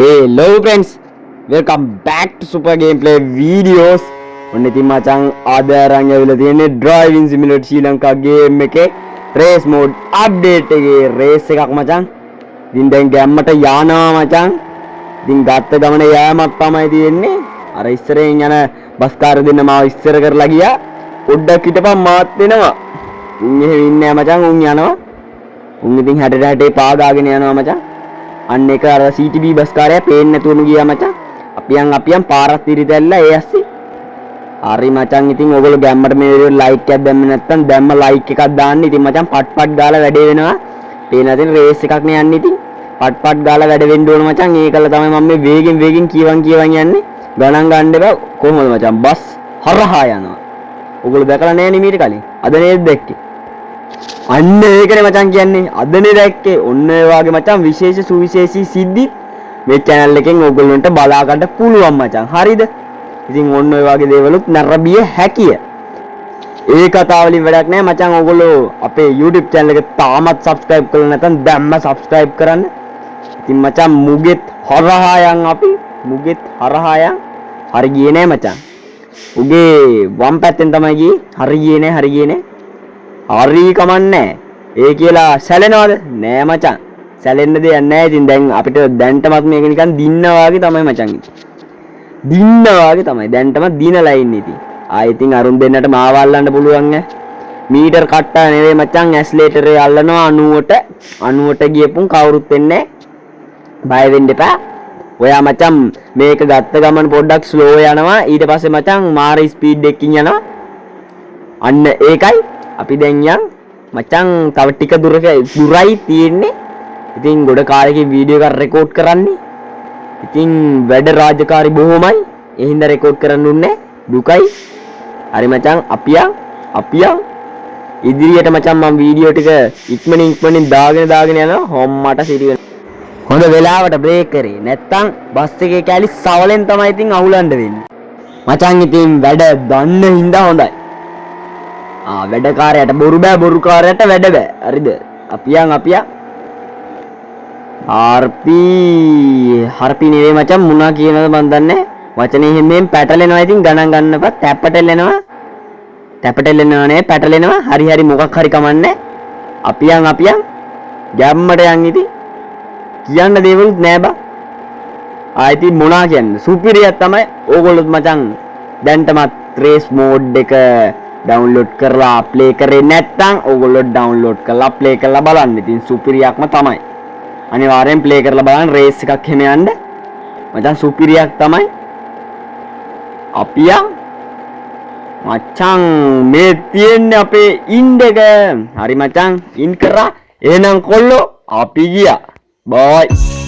Hello friends, welcome back to Super Gameplay Videos. ඔන්න ඉතින් මචං අද අරන් ඇවිල්ලා තියෙන්නේ Driving Simulator ශ්‍රී ලංකා game එකේ race mode update එකේ race එකක් මචං. ඉතින් දැන් ගැම්මට යනවා මචං. ඉතින් ගත්ත ගමන යෑමක් තමයි තියෙන්නේ. අර ඉස්සරෙන් යන බස් කාර් දෙන්න මාව ඉස්සර කරලා ගියා. පොඩ්ඩක් හිටපන් මාත් වෙනවා. උන් එහෙ ඉන්නේ මචං උන් යනවා. උන් ඉතින් 60 පාගාගෙන යනවා මචං. අන්න එක අර CTB බස් කාර්යය පේන්නේ නැතුවම ගියා මචං. අපියන් පාරක් තිරිතැල්ලා ඒ ඇස්සේ. හරි මචං ඉතින් ඔයගොල්ලෝ ගැම්මට මේ වීඩියෝ ලයික් එකක් දැම්මේ නැත්නම් දැම්ම ලයික් එකක් දාන්න. ඉතින් මචං පට් ගාලා වැඩේ වෙනවා. පේනවා ඉතින් රේස් එකක් නේ යන්නේ ඉතින්. පට් ගාලා වැඩ වෙන්න ඕන මචං. ඒකල තමයි මම මේ වේගෙන් කියවන් යන්නේ. ගණන් ගන්න එපා. කොහොමද මචං බස් හරහා යනවා. ඔයගොල්ලෝ දැකලා නැහැ නේ මීට කලින්. අද නේද දැක්කේ? අන්න ඒකනේ මචං කියන්නේ. අදනේ දැක්කේ. ඔන්න ඒ වගේ මචං විශේෂ සුවිශේෂී සිද්ධි මේ channel එකෙන් ඕගොල්ලන්ට බලා ගන්න පුළුවන් මචං. හරිද? ඉතින් ඔන්න ඔය වගේ දේවලුත් නරඹිය හැකිය. ඒ කතාව වලින් වැඩක් නැහැ මචං. ඕගොල්ලෝ අපේ YouTube channel එක තාමත් subscribe කරලා නැත්නම් දැම්ම subscribe කරන්න. ඉතින් මචං මුගෙත් හරහා යන් අපි. මුගෙත් හරහා යන්. හරි ගියේ නෑ මචං. උගේ වම් පැත්තෙන් තමයි ගියේ. හරි ගියේ නෑ. හරි කමන්නේ. ඒ කියලා සැලෙනවද? නෑ මචං. සැලෙන්න දෙයක් නෑ. ඉතින් දැන් අපිට දැන්ටමත් මේක නිකන් දින්නා වගේ තමයි මචං. දින්නා වගේ තමයි. දැන්ටමත් දිනලා ඉන්නේ ඉතින්. ආයෙ ඉතින් අරුන් දෙන්නට මාව අල්ලන්න පුළුවන් ඈ. මීටර් කට්ටා නෙවෙයි මචං ඇස්ලේටරේ අල්ලනවා 90ට ගියපුන් කවුරුත් වෙන්නේ බය වෙන්න එපා. ඔයා මචං මේක ගත්ත ගමන් පොඩ්ඩක් ස්ලෝ යනවා. ඊට පස්සේ මචං මාර ස්පීඩ් එකකින් යනවා. අන්න ඒකයි අපි දැන් යන් මචං තව ටික දුරයි තියෙන්නේ. ඉතින් ගොඩ කාලෙකින් වීඩියෝ එකක් රෙකෝඩ් කරන්නේ. ඉතින් වැඩ රාජකාරී බොහොමයි. ඒ හින්දා රෙකෝඩ් කරන්න උන්නේ දුකයි. හරි මචං අපි යන් ඉදිරියට මචං මම වීඩියෝ ටික ඉක්මනින් දාගෙන යනවා. හොම්මට සිරි වෙන. හොඳ වෙලාවට බ්‍රේක් කරේ. නැත්තම් බස් එකේ කැලි සවලෙන් තමයි ඉතින් අහුලන්න වෙන්නේ. මචං ඉතින් වැඩ දන්න හින්දා හොඳයි. වැඩකාරයට බොරු බෑ බොරුකාරයට වැඩ බෑ. හරිද? අපියන් හර්පි නෙවෙයි මචං මුණා කියනද මන් දන්නේ. වචනේ හැමෙන් පැටලෙනවා. ඉතින් ගණන් ගන්නපත් තැපටෙලෙනවා නේ පැටලෙනවා. හරි මොකක් හරි කමන්නේ. අපියන් ගැම්මට යන් ඉතින් කියන්න දේවලුත් නෑ බා. ආයිති මොනා කියන්නේ සුපිරියක් තමයි. ඕගොල්ලොත් මචං දැන්ටමත් රේස් මෝඩ් එක ඩවුන්ලෝඩ් කරලා ප්ලේ කරේ නැත්නම් ඕගොල්ලෝ ඩවුන්ලෝඩ් කරලා ප්ලේ කරලා බලන්න. ඉතින් සුපිරියක්ම තමයි. අනිවාර්යෙන් ප්ලේ කරලා බලන්න රේස් එකක් හැම යන්න. මචං සුපිරියක් තමයි. අපියා මචං මේ තියෙන්නේ අපේ ඉන්ඩ් එක. හරි මචං ඉන් කරා. එහෙනම් කොල්ලෝ අපි ගියා. බයි.